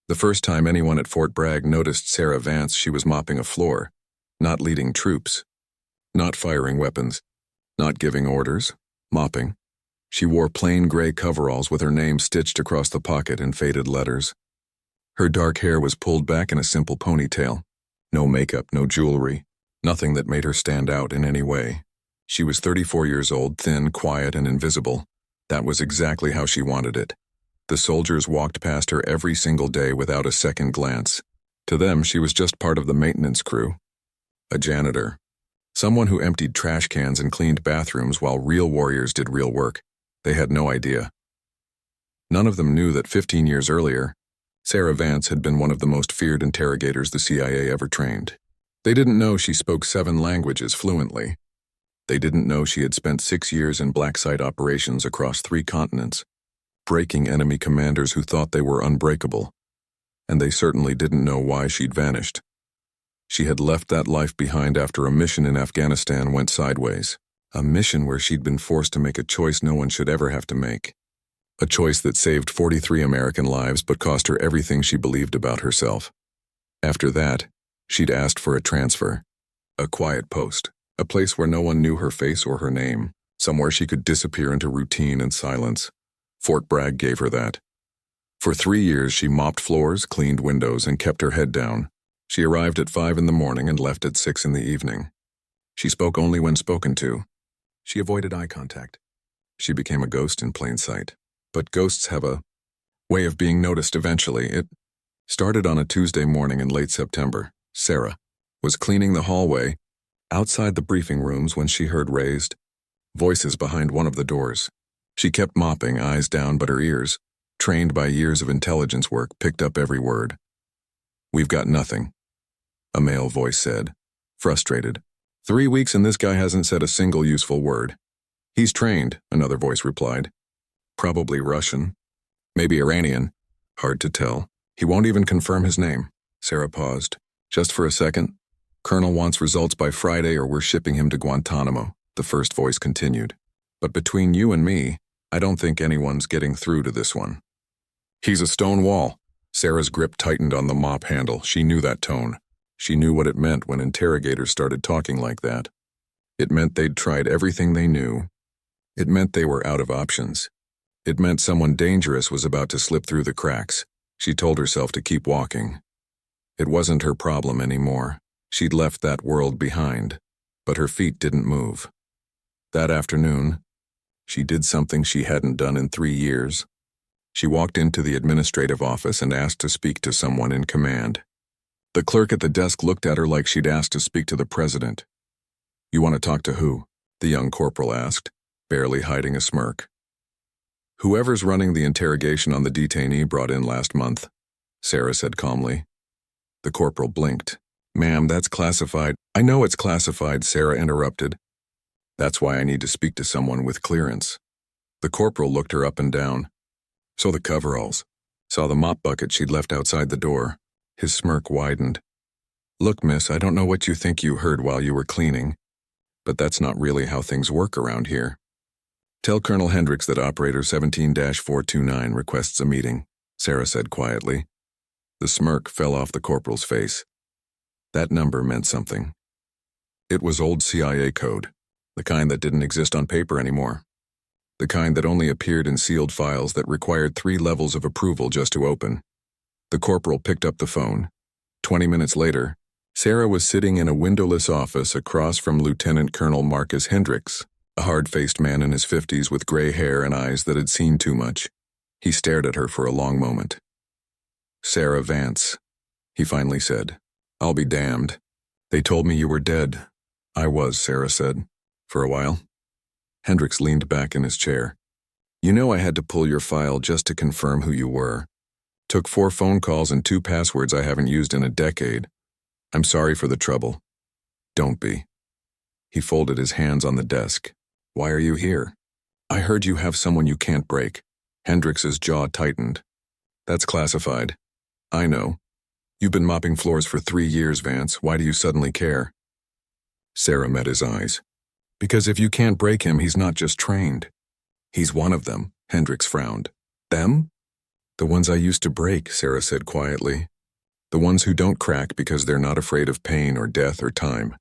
The first time anyone at Fort Bragg noticed Sarah Vance, she was mopping a floor, not leading troops, not firing weapons, not giving orders, mopping. She wore plain gray coveralls with her name stitched across the pocket in faded letters. Her dark hair was pulled back in a simple ponytail. No makeup, no jewelry, nothing that made her stand out in any way. She was 34 years old, thin, quiet, and invisible. That was exactly how she wanted it. The soldiers walked past her every single day without a second glance. To them, she was just part of the maintenance crew. A janitor. Someone who emptied trash cans and cleaned bathrooms while real warriors did real work. They had no idea. None of them knew that 15 years earlier, Sarah Vance had been one of the most feared interrogators the CIA ever trained. They didn't know she spoke 7 languages fluently. They didn't know she had spent 6 years in black site operations across 3 continents, breaking enemy commanders who thought they were unbreakable. And they certainly didn't know why she'd vanished. She had left that life behind after a mission in Afghanistan went sideways. A mission where she'd been forced to make a choice no one should ever have to make. A choice that saved 43 American lives but cost her everything she believed about herself. After that, she'd asked for a transfer. A quiet post. A place where no one knew her face or her name. Somewhere she could disappear into routine and silence. Fort Bragg gave her that. For 3 years she mopped floors, cleaned windows, and kept her head down. She arrived at 5 in the morning and left at 6 in the evening. She spoke only when spoken to. She avoided eye contact. She became a ghost in plain sight. But ghosts have a way of being noticed eventually. It started on a Tuesday morning in late September. Sarah was cleaning the hallway outside the briefing rooms when she heard raised voices behind one of the doors. She kept mopping, eyes down, but her ears, trained by years of intelligence work, picked up every word. "We've got nothing," a male voice said, frustrated. 3 weeks and this guy hasn't said a single useful word." "He's trained," another voice replied. "Probably Russian. Maybe Iranian. Hard to tell. He won't even confirm his name." Sarah paused. "Just for a second. Colonel wants results by Friday or we're shipping him to Guantanamo," the first voice continued. "But between you and me, I don't think anyone's getting through to this one." "He's a stone wall." Sarah's grip tightened on the mop handle. She knew that tone. She knew what it meant when interrogators started talking like that. It meant they'd tried everything they knew. It meant they were out of options. It meant someone dangerous was about to slip through the cracks. She told herself to keep walking. It wasn't her problem anymore. She'd left that world behind, but her feet didn't move. That afternoon, she did something she hadn't done in 3 years. She walked into the administrative office and asked to speak to someone in command. The clerk at the desk looked at her like she'd asked to speak to the president. "You want to talk to who?" the young corporal asked, barely hiding a smirk. "Whoever's running the interrogation on the detainee brought in last month," Sarah said calmly. The corporal blinked. "Ma'am, that's classified." "I know it's classified," Sarah interrupted. "That's why I need to speak to someone with clearance." The corporal looked her up and down. Saw the coveralls. Saw the mop bucket she'd left outside the door. His smirk widened. "Look, miss, I don't know what you think you heard while you were cleaning, but that's not really how things work around here. Tell Colonel Hendricks that Operator 17-429 requests a meeting," Sarah said quietly. The smirk fell off the corporal's face. That number meant something. It was old CIA code, the kind that didn't exist on paper anymore. The kind that only appeared in sealed files that required 3 levels of approval just to open. The corporal picked up the phone. 20 minutes later, Sarah was sitting in a windowless office across from Lieutenant Colonel Marcus Hendricks, a hard-faced man in his 50s with gray hair and eyes that had seen too much. He stared at her for a long moment. "Sarah Vance," he finally said. "I'll be damned. They told me you were dead." "I was," Sarah said. "For a while." Hendricks leaned back in his chair. "You know I had to pull your file just to confirm who you were. Took 4 phone calls and 2 passwords I haven't used in a decade. I'm sorry for the trouble." "Don't be." He folded his hands on the desk. "Why are you here?" "I heard you have someone you can't break." Hendricks's jaw tightened. "That's classified." "I know. You've been mopping floors for 3 years, Vance. Why do you suddenly care?" Sarah met his eyes. "Because if you can't break him, he's not just trained. He's one of them," Hendricks frowned. "Them?" The ones I used to break, Sarah said quietly. The ones who don't crack because they're not afraid of pain or death or time.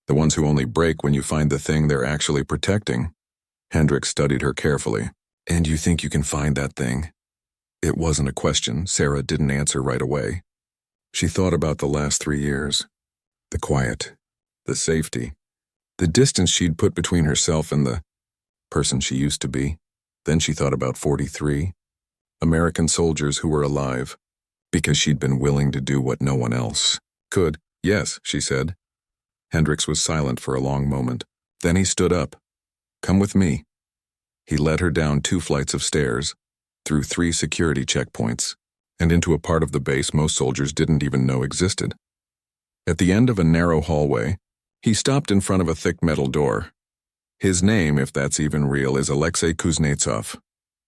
The ones who only break when you find the thing they're actually protecting. Hendricks studied her carefully. And you think you can find that thing? It wasn't a question. Sarah didn't answer right away. She thought about the last 3 years. The quiet. The safety. The distance she'd put between herself and the person she used to be. Then she thought about 43. American soldiers who were alive. Because she'd been willing to do what no one else could. Yes, she said. Hendricks was silent for a long moment. Then he stood up. Come with me. He led her down 2 flights of stairs, through 3 security checkpoints, and into a part of the base most soldiers didn't even know existed. At the end of a narrow hallway, he stopped in front of a thick metal door. His name, if that's even real, is Alexei Kuznetsov,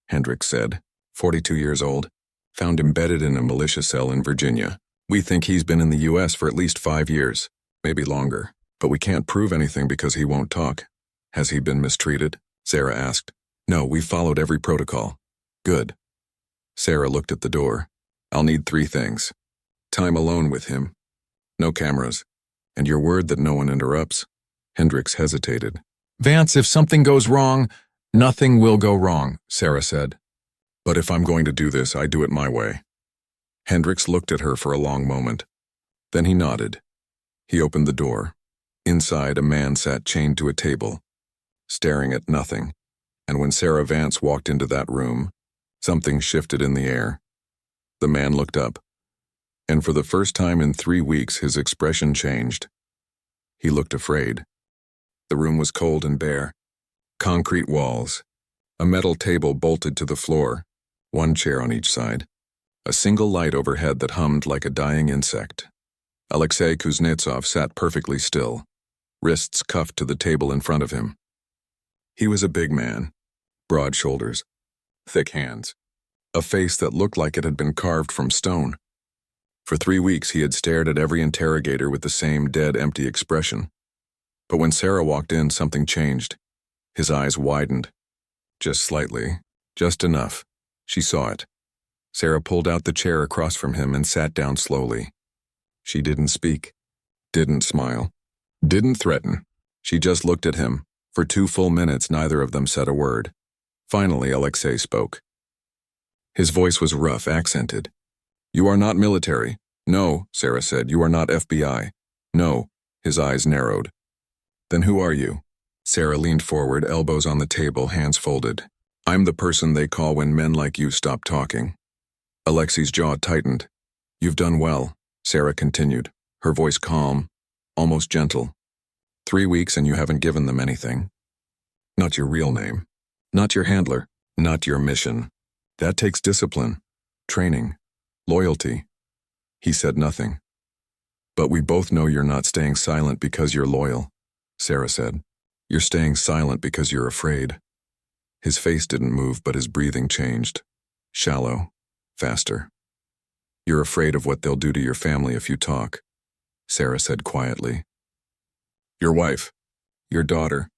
Hendricks said, 42 years old, found embedded in a militia cell in Virginia. We think he's been in the U.S. for at least 5 years, maybe longer, but we can't prove anything because he won't talk. Has he been mistreated? Sarah asked. No, we followed every protocol. Good. Sarah looked at the door. I'll need 3 things. Time alone with him. No cameras. And your word that no one interrupts. Hendricks hesitated. Vance, if something goes wrong, nothing will go wrong, Sarah said. But if I'm going to do this, I do it my way. Hendricks looked at her for a long moment. Then he nodded. He opened the door. Inside, a man sat chained to a table, staring at nothing. And when Sarah Vance walked into that room, something shifted in the air. The man looked up, and for the first time in 3 weeks his expression changed. He looked afraid. The room was cold and bare. Concrete walls, a metal table bolted to the floor, 1 chair on each side, a single light overhead that hummed like a dying insect. Alexei Kuznetsov sat perfectly still, wrists cuffed to the table in front of him. He was a big man, broad shoulders, thick hands, a face that looked like it had been carved from stone. For 3 weeks he had stared at every interrogator with the same dead, empty expression. But when Sarah walked in, something changed. His eyes widened. Just slightly, just enough. She saw it. Sarah pulled out the chair across from him and sat down slowly. She didn't speak, didn't smile, didn't threaten. She just looked at him. For 2 full minutes, neither of them said a word. Finally, Alexei spoke. His voice was rough, accented. You are not military. No, Sarah said. You are not FBI. No. His eyes narrowed. Then who are you? Sarah leaned forward, elbows on the table, hands folded. I'm the person they call when men like you stop talking. Alexei's jaw tightened. You've done well, Sarah continued, her voice calm, almost gentle. 3 weeks and you haven't given them anything. Not your real name. Not your handler. Not your mission. That takes discipline, training, loyalty. He said nothing. But we both know you're not staying silent because you're loyal, Sarah said. You're staying silent because you're afraid. His face didn't move, but his breathing changed. Shallow, faster. You're afraid of what they'll do to your family if you talk, Sarah said quietly. Your wife, your daughter,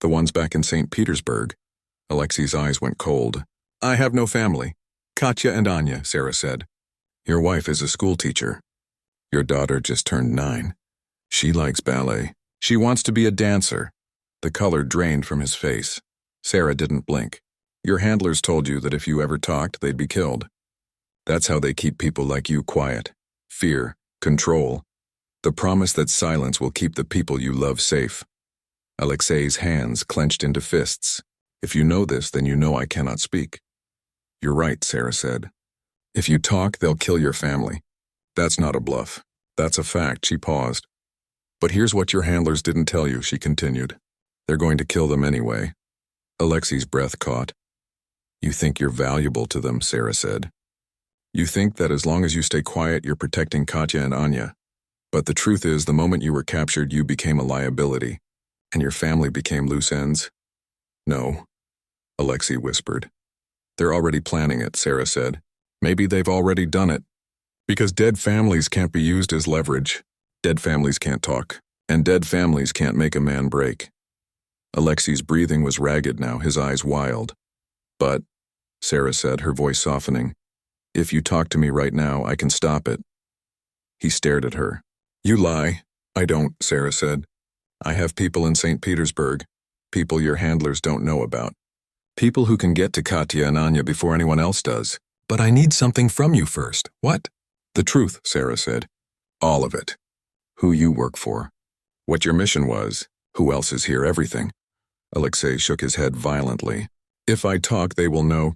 the ones back in St. Petersburg. Alexei's eyes went cold. I have no family. Katya and Anya, Sarah said. Your wife is a school teacher. Your daughter just turned 9. She likes ballet. She wants to be a dancer. The color drained from his face. Sarah didn't blink. Your handlers told you that if you ever talked, they'd be killed. That's how they keep people like you quiet. Fear, control. The promise that silence will keep the people you love safe. Alexei's hands clenched into fists. If you know this, then you know I cannot speak. You're right, Sarah said. If you talk, they'll kill your family. That's not a bluff. That's a fact. She paused. But here's what your handlers didn't tell you, she continued. They're going to kill them anyway. Alexei's breath caught. You think you're valuable to them, Sarah said. You think that as long as you stay quiet, you're protecting Katya and Anya. But the truth is, the moment you were captured, you became a liability, and your family became loose ends. No, Alexei whispered. They're already planning it, Sarah said. Maybe they've already done it. Because dead families can't be used as leverage. Dead families can't talk, and dead families can't make a man break. Alexei's breathing was ragged now, his eyes wild. But, Sarah said, her voice softening. If you talk to me right now, I can stop it. He stared at her. You lie. I don't, Sarah said. I have people in St. Petersburg, people your handlers don't know about. People who can get to Katya and Anya before anyone else does. But I need something from you first. What? The truth, Sarah said. All of it. Who you work for. What your mission was. Who else is here, everything. Alexei shook his head violently. If I talk, they will know.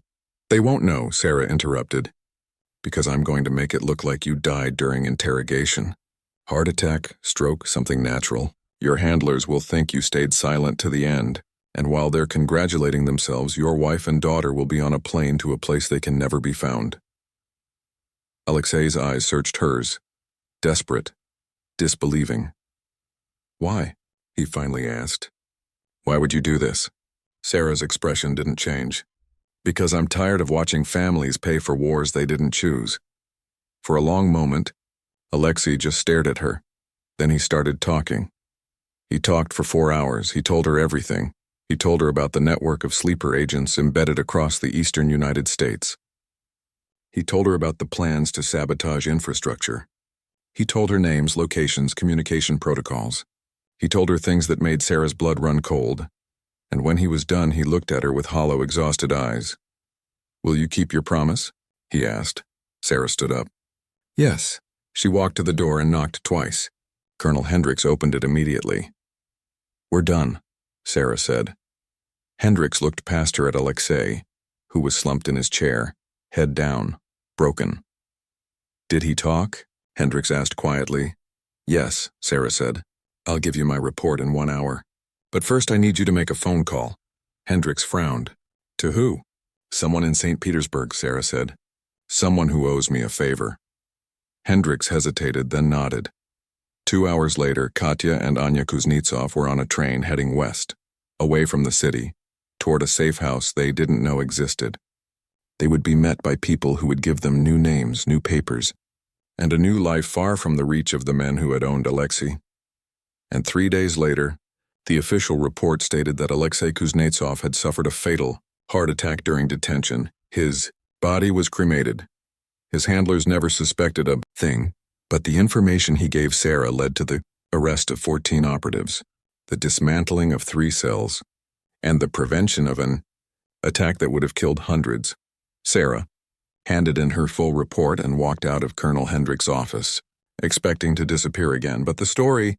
They won't know, Sarah interrupted. Because I'm going to make it look like you died during interrogation. Heart attack, stroke, something natural. Your handlers will think you stayed silent to the end, and while they're congratulating themselves, your wife and daughter will be on a plane to a place they can never be found. Alexei's eyes searched hers, desperate, disbelieving. Why? He finally asked. Why would you do this? Sarah's expression didn't change. Because I'm tired of watching families pay for wars they didn't choose. For a long moment, Alexei just stared at her. Then he started talking. He talked for 4 hours. He told her everything. He told her about the network of sleeper agents embedded across the eastern United States. He told her about the plans to sabotage infrastructure. He told her names, locations, communication protocols. He told her things that made Sarah's blood run cold. And when he was done, he looked at her with hollow, exhausted eyes. Will you keep your promise? He asked. Sarah stood up. Yes. She walked to the door and knocked twice. Colonel Hendricks opened it immediately. We're done, Sarah said. Hendricks looked past her at Alexei, who was slumped in his chair, head down, broken. Did he talk? Hendricks asked quietly. Yes, Sarah said. I'll give you my report in 1 hour. But first I need you to make a phone call. Hendricks frowned. To who? Someone in St. Petersburg, Sarah said. Someone who owes me a favor. Hendricks hesitated, then nodded. 2 hours later, Katya and Anya Kuznetsov were on a train heading west, away from the city, toward a safe house they didn't know existed. They would be met by people who would give them new names, new papers, and a new life far from the reach of the men who had owned Alexei. And 3 days later, the official report stated that Alexei Kuznetsov had suffered a fatal heart attack during detention. His body was cremated. His handlers never suspected a thing, but the information he gave Sarah led to the arrest of 14 operatives, the dismantling of 3 cells, and the prevention of an attack that would have killed hundreds. Sarah handed in her full report and walked out of Colonel Hendricks' office, expecting to disappear again, but the story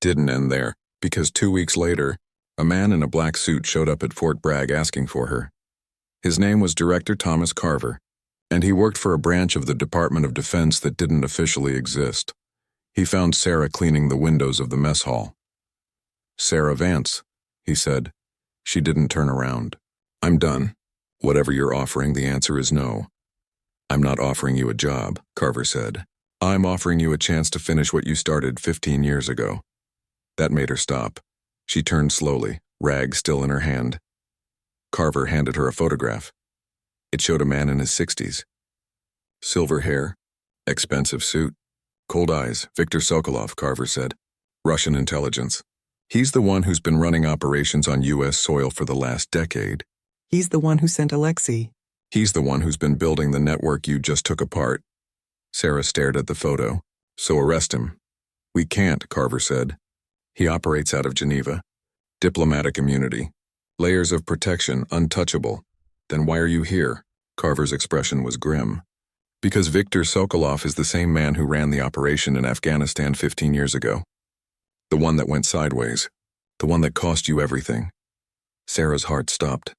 didn't end there. Because 2 weeks later, a man in a black suit showed up at Fort Bragg asking for her. His name was Director Thomas Carver, and he worked for a branch of the Department of Defense that didn't officially exist. He found Sarah cleaning the windows of the mess hall. Sarah Vance, he said. She didn't turn around. I'm done. Whatever you're offering, the answer is no. I'm not offering you a job, Carver said. I'm offering you a chance to finish what you started 15 years ago. That made her stop. She turned slowly, rag still in her hand. Carver handed her a photograph. It showed a man in his 60s. Silver hair, expensive suit, cold eyes. Viktor Sokolov, Carver said. Russian intelligence. He's the one who's been running operations on U.S. soil for the last decade. He's the one who sent Alexei. He's the one who's been building the network you just took apart. Sarah stared at the photo. So arrest him. We can't, Carver said. He operates out of Geneva. Diplomatic immunity. Layers of protection, untouchable. Then why are you here? Carver's expression was grim. Because Viktor Sokolov is the same man who ran the operation in Afghanistan 15 years ago. The one that went sideways. The one that cost you everything. Sarah's heart stopped.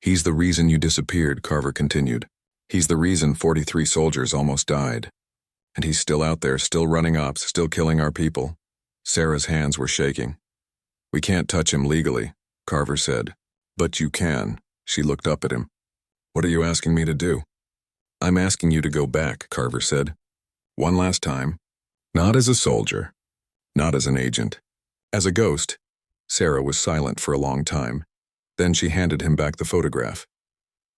He's the reason you disappeared, Carver continued. He's the reason 43 soldiers almost died. And he's still out there, still running ops, still killing our people. Sarah's hands were shaking. We can't touch him legally, Carver said. But you can. She looked up at him. What are you asking me to do? I'm asking you to go back, Carver said. One last time. Not as a soldier. Not as an agent. As a ghost. Sarah was silent for a long time. Then she handed him back the photograph.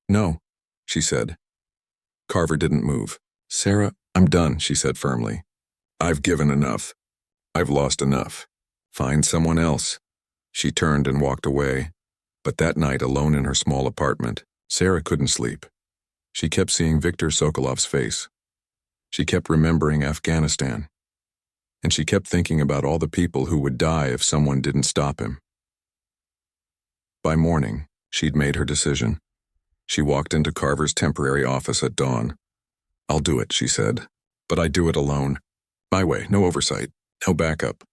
No, she said. Carver didn't move. Sarah, I'm done, she said firmly. I've given enough. I've lost enough. Find someone else. She turned and walked away. But that night, alone in her small apartment, Sarah couldn't sleep. She kept seeing Viktor Sokolov's face. She kept remembering Afghanistan. And she kept thinking about all the people who would die if someone didn't stop him. By morning, she'd made her decision. She walked into Carver's temporary office at dawn. "I'll do it," she said, "but I do it alone. My way, no oversight, no backup.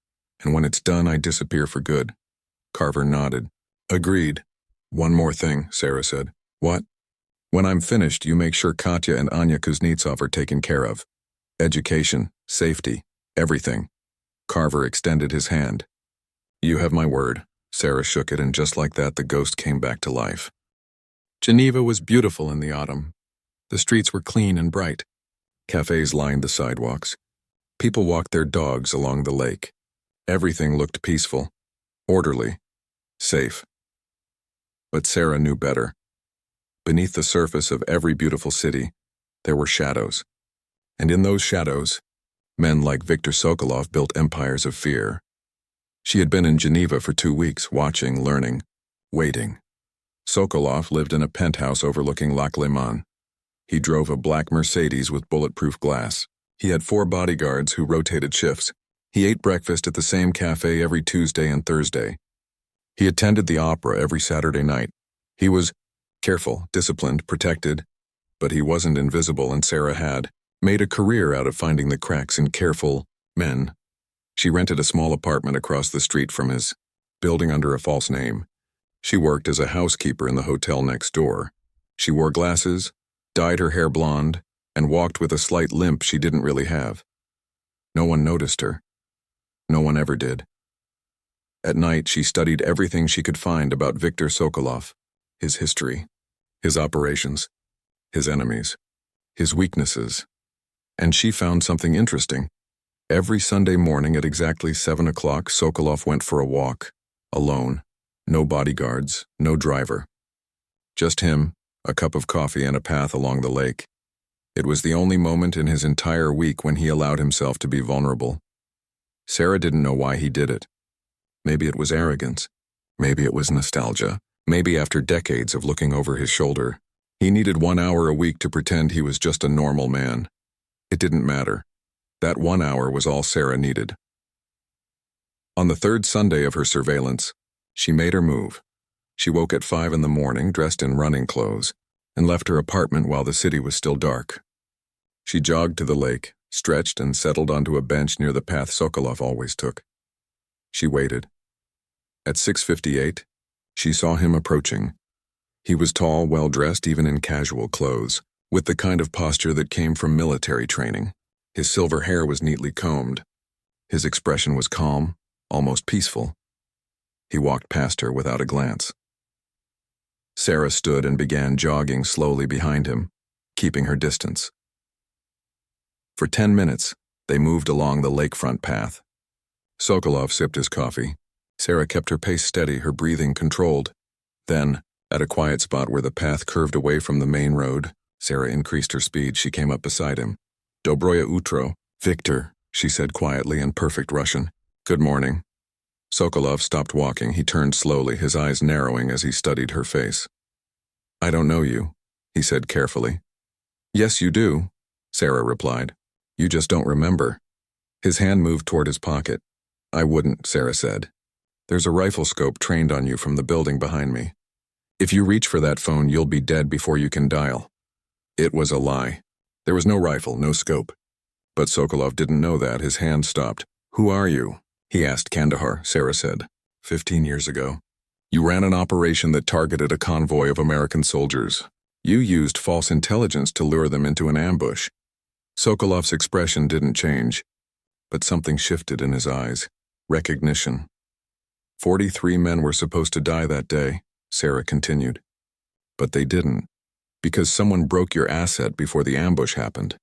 And when it's done, I disappear for good." Carver nodded. "Agreed. One more thing," Sarah said. "What?" "When I'm finished, you make sure Katya and Anya Kuznetsov are taken care of. Education, safety, everything." Carver extended his hand. "You have my word." Sarah shook it, and just like that, the ghost came back to life. Geneva was beautiful in the autumn. The streets were clean and bright. Cafes lined the sidewalks. People walked their dogs along the lake. Everything looked peaceful, orderly, safe. But Sarah knew better. Beneath the surface of every beautiful city, there were shadows. And in those shadows, men like Viktor Sokolov built empires of fear. She had been in Geneva for 2 weeks, watching, learning, waiting. Sokolov lived in a penthouse overlooking Lac Léman. He drove a black Mercedes with bulletproof glass. He had 4 bodyguards who rotated shifts. He ate breakfast at the same cafe every Tuesday and Thursday. He attended the opera every Saturday night. He was careful, disciplined, protected, but he wasn't invisible, and Sarah had made a career out of finding the cracks in careful men. She rented a small apartment across the street from his, building under a false name. She worked as a housekeeper in the hotel next door. She wore glasses, dyed her hair blonde, and walked with a slight limp she didn't really have. No one noticed her. No one ever did. At night, she studied everything she could find about Viktor Sokolov, his history, his operations, his enemies, his weaknesses. And she found something interesting. Every Sunday morning at exactly 7 o'clock, Sokolov went for a walk, alone. No bodyguards, no driver. Just him, a cup of coffee, and a path along the lake. It was the only moment in his entire week when he allowed himself to be vulnerable. Sarah didn't know why he did it. Maybe it was arrogance. Maybe it was nostalgia. Maybe after decades of looking over his shoulder, he needed 1 hour a week to pretend he was just a normal man. It didn't matter. That 1 hour was all Sarah needed. On the 3rd Sunday of her surveillance, she made her move. She woke at 5 in the morning, dressed in running clothes, and left her apartment while the city was still dark. She jogged to the lake, stretched, and settled onto a bench near the path Sokolov always took. She waited. At 6:58, she saw him approaching. He was tall, well-dressed, even in casual clothes, with the kind of posture that came from military training. His silver hair was neatly combed. His expression was calm, almost peaceful. He walked past her without a glance. Sarah stood and began jogging slowly behind him, keeping her distance. For 10 minutes, they moved along the lakefront path. Sokolov sipped his coffee. Sarah kept her pace steady, her breathing controlled. Then, at a quiet spot where the path curved away from the main road, Sarah increased her speed. She came up beside him. "Dobroye utro, Viktor," she said quietly in perfect Russian. "Good morning." Sokolov stopped walking. He turned slowly, his eyes narrowing as he studied her face. "I don't know you," he said carefully. "Yes, you do," Sarah replied. "You just don't remember." His hand moved toward his pocket. "I wouldn't," Sarah said. "There's a rifle scope trained on you from the building behind me. If you reach for that phone, you'll be dead before you can dial." It was a lie. There was no rifle, no scope. But Sokolov didn't know that. His hand stopped. "Who are you?" he asked. "Kandahar," Sarah said. 15 years ago. You ran an operation that targeted a convoy of American soldiers. You used false intelligence to lure them into an ambush." Sokolov's expression didn't change, but something shifted in his eyes. Recognition. 43 men were supposed to die that day, Sarah continued. But they didn't, because someone broke your asset before the ambush happened.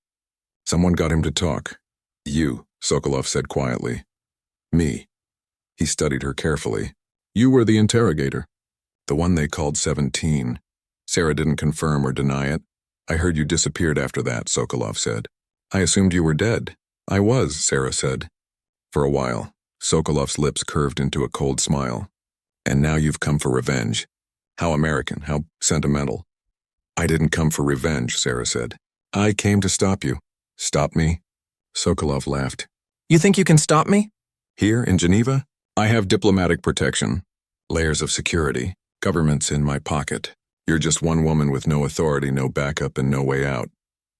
Someone got him to talk. "You," Sokolov said quietly. "Me." He studied her carefully. "You were the interrogator." "The one they called 17. Sarah didn't confirm or deny it. "I heard you disappeared after that," Sokolov said. "I assumed you were dead." "I was," Sarah said. "For a while." Sokolov's lips curved into a cold smile. "And now you've come for revenge. How American, how sentimental." I didn't come for revenge, Sarah said. I came to stop you. Stop me? Sokolov laughed. You think you can stop me? Here in Geneva, I have diplomatic protection, layers of security, governments in my pocket. You're just one woman with no authority, no backup, and no way out.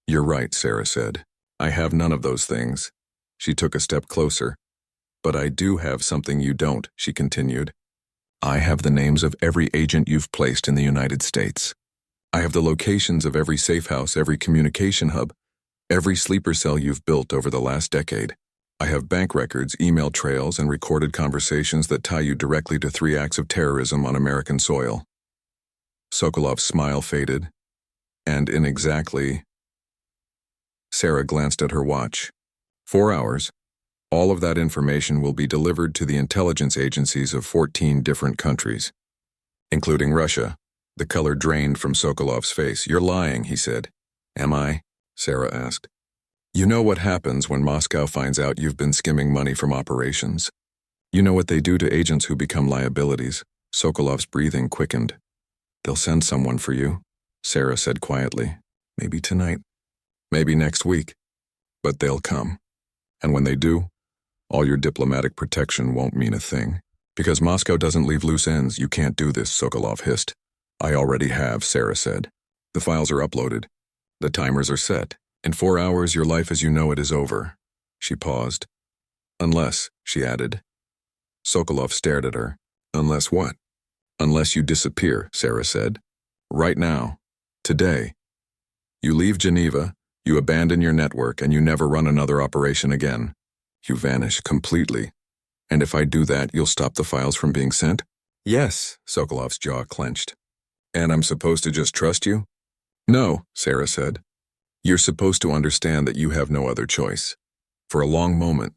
You're right, Sarah said. I have none of those things. She took a step closer. But I do have something you don't, she continued. I have the names of every agent you've placed in the United States. I have the locations of every safe house, every communication hub, every sleeper cell you've built over the last decade. I have bank records, email trails, and recorded conversations that tie you directly to 3 acts of terrorism on American soil. Sokolov's smile faded, and Sarah glanced at her watch. 4 hours. All of that information will be delivered to the intelligence agencies of 14 different countries, including Russia. The color drained from Sokolov's face. You're lying, he said. Am I? Sarah asked. You know what happens when Moscow finds out you've been skimming money from operations. You know what they do to agents who become liabilities. Sokolov's breathing quickened. They'll send someone for you, Sarah said quietly. Maybe tonight. Maybe next week. But they'll come. And when they do, all your diplomatic protection won't mean a thing. Because Moscow doesn't leave loose ends. You can't do this, Sokolov hissed. I already have, Sarah said. The files are uploaded. The timers are set. In 4 hours, your life as you know it is over. She paused. Unless, she added. Sokolov stared at her. Unless what? Unless you disappear, Sarah said. Right now. Today. You leave Geneva, you abandon your network, and you never run another operation again. You vanish completely. And if I do that, you'll stop the files from being sent? Yes, Sokolov's jaw clenched. And I'm supposed to just trust you? No, Sarah said. You're supposed to understand that you have no other choice. For a long moment,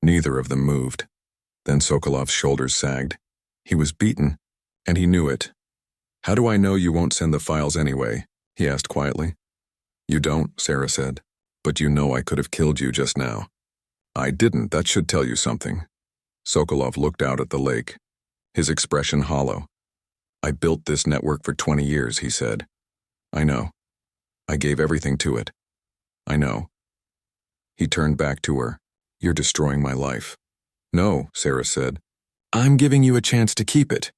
neither of them moved. Then Sokolov's shoulders sagged. He was beaten, and he knew it. How do I know you won't send the files anyway? He asked quietly. You don't, Sarah said. But you know I could have killed you just now. I didn't, that should tell you something. Sokolov looked out at the lake, his expression hollow. I built this network for 20 years, he said. I know. I gave everything to it. I know. He turned back to her. You're destroying my life. No, Sarah said. I'm giving you a chance to keep it.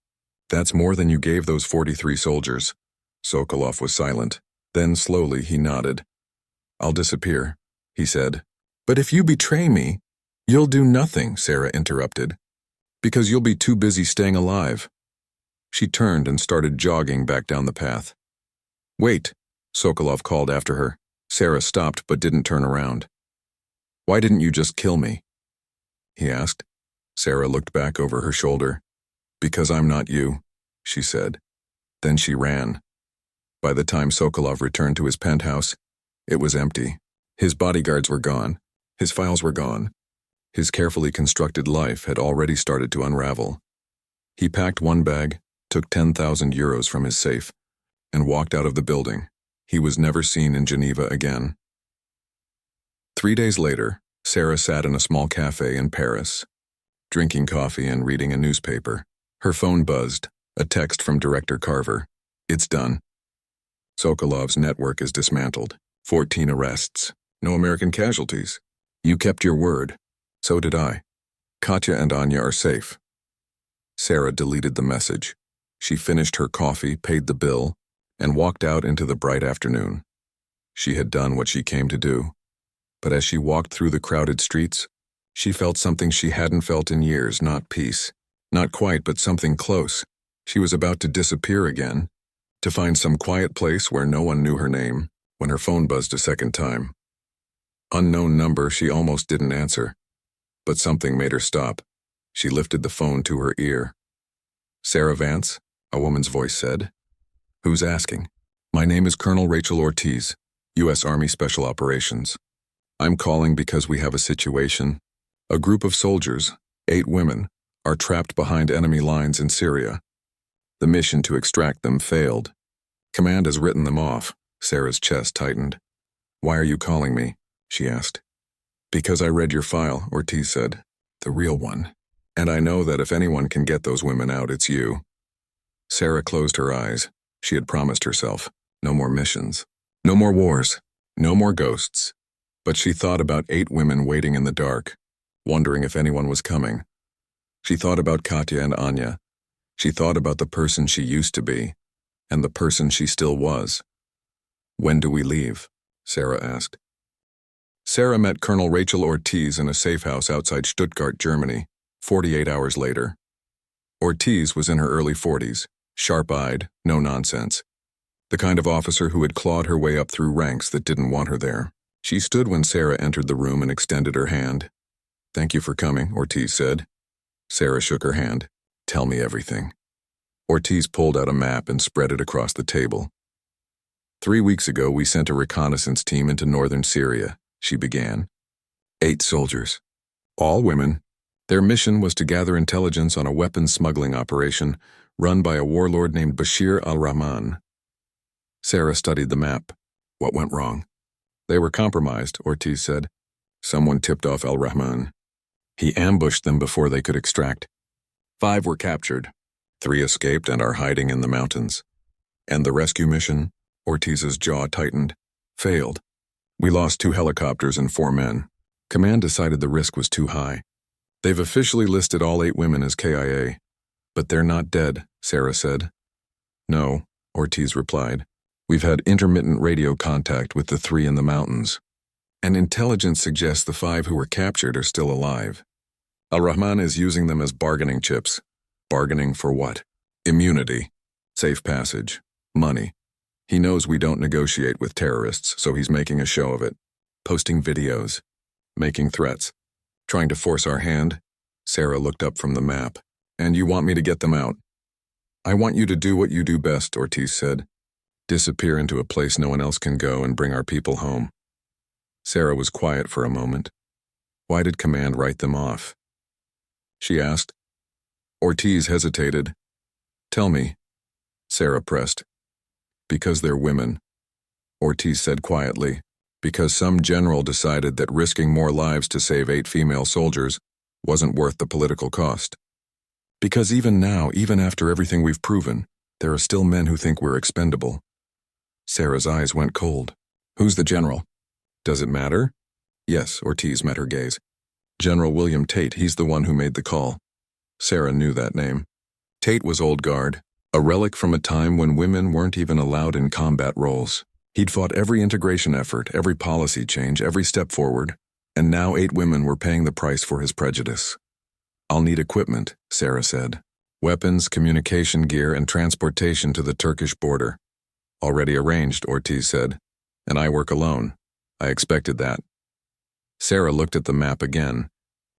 That's more than you gave those 43 soldiers. Sokolov was silent. Then slowly he nodded. I'll disappear, he said. But if you betray me, you'll do nothing, Sarah interrupted. Because you'll be too busy staying alive. She turned and started jogging back down the path. Wait, Sokolov called after her. Sarah stopped but didn't turn around. Why didn't you just kill me? He asked. Sarah looked back over her shoulder. Because I'm not you, she said. Then she ran. By the time Sokolov returned to his penthouse, it was empty. His bodyguards were gone. His files were gone. His carefully constructed life had already started to unravel. He packed one bag, took 10,000 euros from his safe, and walked out of the building. He was never seen in Geneva again. 3 days later, Sarah sat in a small cafe in Paris, drinking coffee and reading a newspaper. Her phone buzzed, a text from Director Carver. It's done. Sokolov's network is dismantled. 14 arrests. No American casualties. You kept your word. So did I. Katya and Anya are safe. Sarah deleted the message. She finished her coffee, paid the bill, and walked out into the bright afternoon. She had done what she came to do. But as she walked through the crowded streets, she felt something she hadn't felt in years, not peace. Not quite, but something close. She was about to disappear again, to find some quiet place where no one knew her name, when her phone buzzed a second time. Unknown number, she almost didn't answer. But something made her stop. She lifted the phone to her ear. Sarah Vance, a woman's voice said. Who's asking? My name is Colonel Rachel Ortiz, U.S. Army Special Operations. I'm calling because we have a situation. A group of soldiers, 8 women, are trapped behind enemy lines in Syria. The mission to extract them failed. Command has written them off. Sarah's chest tightened. Why are you calling me? She asked. Because I read your file, Ortiz said. The real one. And I know that if anyone can get those women out, it's you. Sarah closed her eyes. She had promised herself. No more missions. No more wars. No more ghosts. But she thought about 8 women waiting in the dark, wondering if anyone was coming. She thought about Katya and Anya. She thought about the person she used to be, and the person she still was. "When do we leave?" Sarah asked. Sarah met Colonel Rachel Ortiz in a safe house outside Stuttgart, Germany, 48 hours later. Ortiz was in her early 40s, sharp-eyed, no nonsense. The kind of officer who had clawed her way up through ranks that didn't want her there. She stood when Sarah entered the room and extended her hand. "Thank you for coming," Ortiz said. Sarah shook her hand. "Tell me everything." Ortiz pulled out a map and spread it across the table. 3 weeks ago, we sent a reconnaissance team into northern Syria, she began. 8 soldiers. All women. Their mission was to gather intelligence on a weapons smuggling operation run by a warlord named Bashir al-Rahman. Sarah studied the map. What went wrong? They were compromised, Ortiz said. Someone tipped off al-Rahman. He ambushed them before they could extract. 5 were captured. 3 escaped and are hiding in the mountains. And the rescue mission, Ortiz's jaw tightened, failed. We lost 2 helicopters and 4 men. Command decided the risk was too high. They've officially listed all 8 women as KIA. But they're not dead, Sarah said. No, Ortiz replied. We've had intermittent radio contact with the 3 in the mountains. And intelligence suggests the 5 who were captured are still alive. Al-Rahman is using them as bargaining chips. Bargaining for what? Immunity, safe passage, money. He knows we don't negotiate with terrorists, so he's making a show of it. Posting videos, making threats, trying to force our hand. Sarah looked up from the map. And you want me to get them out? I want you to do what you do best, Ortiz said. Disappear into a place no one else can go and bring our people home. Sarah was quiet for a moment. Why did command write them off? She asked. Ortiz hesitated. Tell me. Sarah pressed. Because they're women. Ortiz said quietly. Because some general decided that risking more lives to save 8 female soldiers wasn't worth the political cost. Because even now, even after everything we've proven, there are still men who think we're expendable. Sarah's eyes went cold. Who's the general? Does it matter? Yes, Ortiz met her gaze. General William Tate, he's the one who made the call. Sarah knew that name. Tate was old guard, a relic from a time when women weren't even allowed in combat roles. He'd fought every integration effort, every policy change, every step forward, and now 8 women were paying the price for his prejudice. I'll need equipment, Sarah said. Weapons, communication gear, and transportation to the Turkish border. Already arranged, Ortiz said. And I work alone. I expected that. Sarah looked at the map again,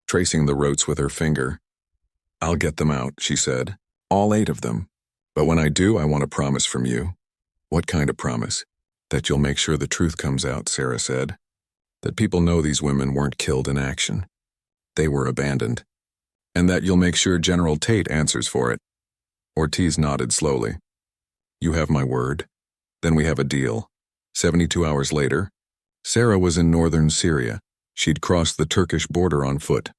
tracing the routes with her finger. I'll get them out, she said. All 8 of them. But when I do, I want a promise from you. What kind of promise? That you'll make sure the truth comes out, Sarah said. That people know these women weren't killed in action. They were abandoned. And that you'll make sure General Tate answers for it. Ortiz nodded slowly. You have my word. Then we have a deal. 72 hours later, Sarah was in northern Syria. She'd crossed the Turkish border on foot,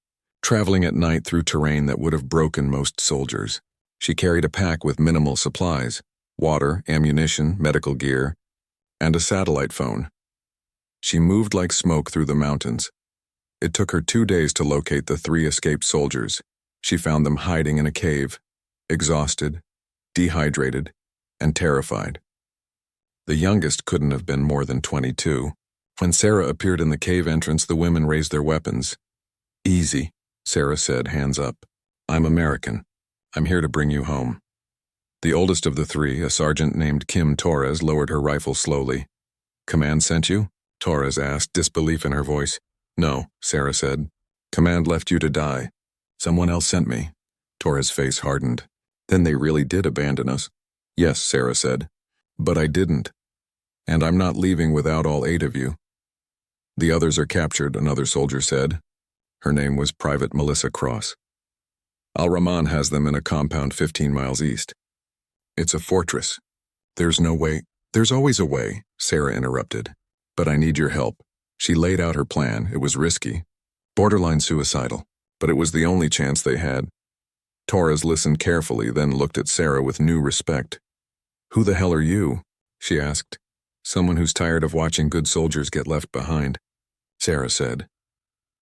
traveling at night through terrain that would have broken most soldiers. She carried a pack with minimal supplies, water, ammunition, medical gear, and a satellite phone. She moved like smoke through the mountains. It took her 2 days to locate the 3 escaped soldiers. She found them hiding in a cave, exhausted, dehydrated, and terrified. The youngest couldn't have been more than 22. When Sarah appeared in the cave entrance, the women raised their weapons. Easy, Sarah said, hands up. I'm American. I'm here to bring you home. The oldest of the 3, a sergeant named Kim Torres, lowered her rifle slowly. Command sent you? Torres asked, disbelief in her voice. No, Sarah said. Command left you to die. Someone else sent me. Torres' face hardened. Then they really did abandon us. Yes, Sarah said. But I didn't. And I'm not leaving without all 8 of you. The others are captured, another soldier said. Her name was Private Melissa Cross. Al-Rahman has them in a compound 15 miles east. It's a fortress. There's no way. There's always a way, Sarah interrupted. But I need your help. She laid out her plan. It was risky. Borderline suicidal. But it was the only chance they had. Torres listened carefully, then looked at Sarah with new respect. Who the hell are you? she asked. Someone who's tired of watching good soldiers get left behind, Sarah said.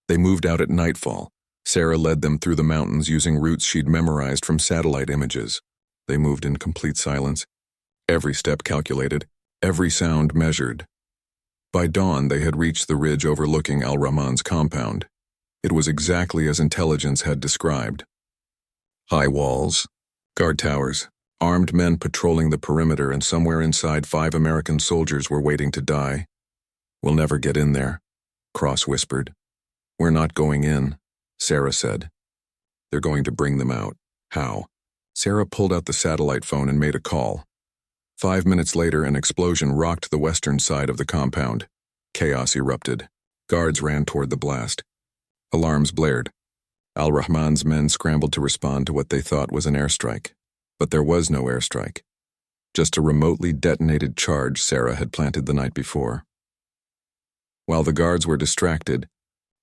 They moved out at nightfall. Sarah led them through the mountains using routes she'd memorized from satellite images. They moved in complete silence, every step calculated, every sound measured. By dawn, they had reached the ridge overlooking Al-Rahman's compound. It was exactly as intelligence had described. High walls, guard towers, armed men patrolling the perimeter, and somewhere inside 5 American soldiers were waiting to die. "We'll never get in there," Cross whispered. "We're not going in," Sarah said. "They're going to bring them out." "How?" Sarah pulled out the satellite phone and made a call. 5 minutes later, an explosion rocked the western side of the compound. Chaos erupted. Guards ran toward the blast. Alarms blared. Al-Rahman's men scrambled to respond to what they thought was an airstrike. But there was no airstrike. Just a remotely detonated charge Sarah had planted the night before. While the guards were distracted,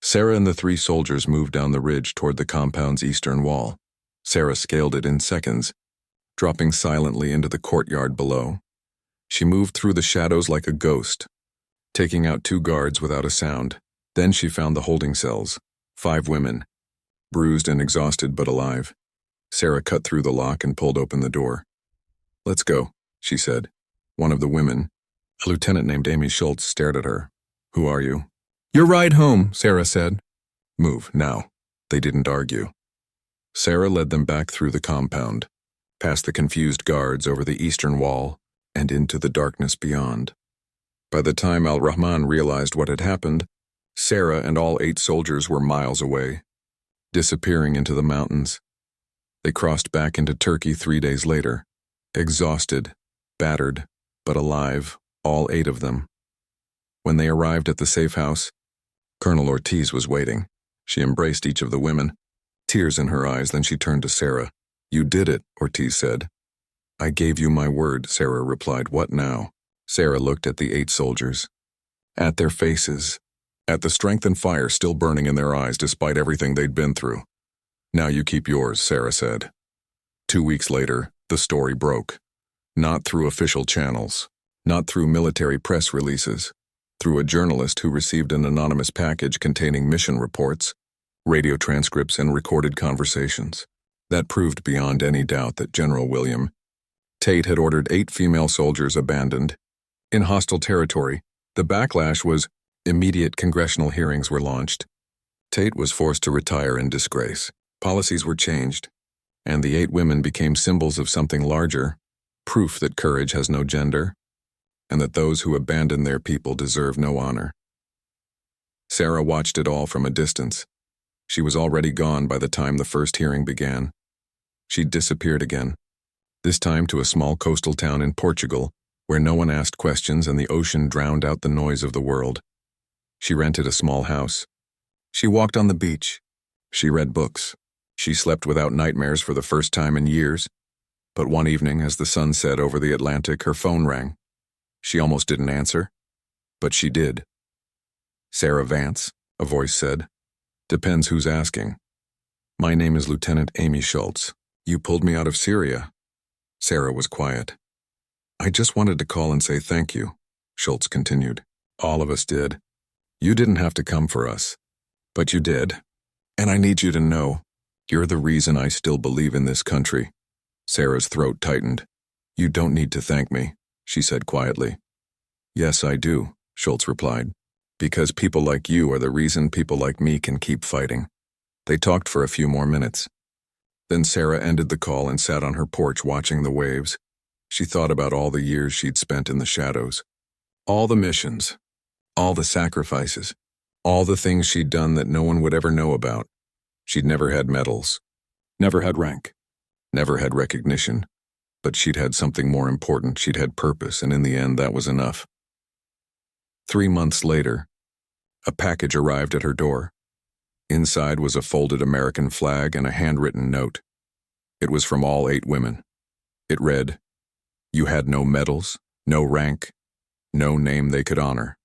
Sarah and the 3 soldiers moved down the ridge toward the compound's eastern wall. Sarah scaled it in seconds, dropping silently into the courtyard below. She moved through the shadows like a ghost, taking out 2 guards without a sound. Then she found the holding cells, 5 women, bruised and exhausted but alive. Sarah cut through the lock and pulled open the door. "Let's go," she said. One of the women, a lieutenant named Amy Schultz, stared at her. "Who are you?" "Your ride home," Sarah said. "Move, now." They didn't argue. Sarah led them back through the compound, past the confused guards over the eastern wall, and into the darkness beyond. By the time Al-Rahman realized what had happened, Sarah and all 8 soldiers were miles away, disappearing into the mountains. They crossed back into Turkey 3 days later, exhausted, battered, but alive, all 8 of them. When they arrived at the safe house, Colonel Ortiz was waiting. She embraced each of the women, tears in her eyes. Then she turned to Sarah. "You did it," Ortiz said. "I gave you my word," Sarah replied. "What now?" Sarah looked at the 8 soldiers, at their faces, at the strength and fire still burning in their eyes despite everything they'd been through. "Now you keep yours," Sarah said. 2 weeks later, the story broke. Not through official channels, not through military press releases, through a journalist who received an anonymous package containing mission reports, radio transcripts, and recorded conversations. That proved beyond any doubt that General William Tate had ordered 8 female soldiers abandoned. In hostile territory, the backlash was immediate. Congressional hearings were launched. Tate was forced to retire in disgrace. Policies were changed, and the 8 women became symbols of something larger, proof that courage has no gender, and that those who abandon their people deserve no honor. Sarah watched it all from a distance. She was already gone by the time the first hearing began. She disappeared again, this time to a small coastal town in Portugal, where no one asked questions and the ocean drowned out the noise of the world. She rented a small house. She walked on the beach. She read books. She slept without nightmares for the first time in years. But one evening, as the sun set over the Atlantic, her phone rang. She almost didn't answer, but she did. "Sarah Vance," a voice said. "Depends who's asking." "My name is Lieutenant Amy Schultz. You pulled me out of Syria." Sarah was quiet. "I just wanted to call and say thank you," Schultz continued. "All of us did. You didn't have to come for us, but you did. And I need you to know, you're the reason I still believe in this country." Sarah's throat tightened. "You don't need to thank me," she said quietly. "Yes, I do," Schultz replied. "Because people like you are the reason people like me can keep fighting." They talked for a few more minutes. Then Sarah ended the call and sat on her porch watching the waves. She thought about all the years she'd spent in the shadows. All the missions, all the sacrifices, all the things she'd done that no one would ever know about. She'd never had medals, never had rank, never had recognition. But she'd had something more important. She'd had purpose, and in the end, that was enough. 3 months later, a package arrived at her door. Inside was a folded American flag and a handwritten note. It was from all 8 women. It read, "You had no medals, no rank, no name they could honor.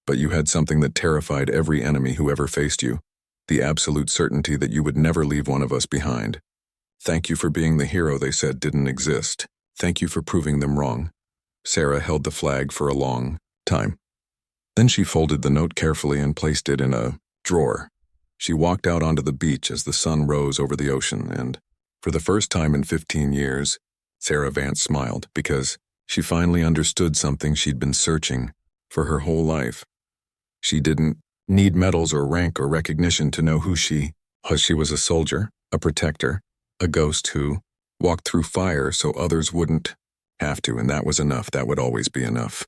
But you had something that terrified every enemy who ever faced you, the absolute certainty that you would never leave one of us behind. Thank you for being the hero they said didn't exist. Thank you for proving them wrong. Sarah held the flag for a long time. Then she folded the note carefully and placed it in a drawer. She walked out onto the beach as the sun rose over the ocean, and for the first time in 15 years, Sarah Vance smiled because she finally understood something she'd been searching for her whole life. She didn't need medals or rank or recognition to know who she was. She was a soldier, a protector, a ghost who walked through fire so others wouldn't have to, and that was enough. That would always be enough.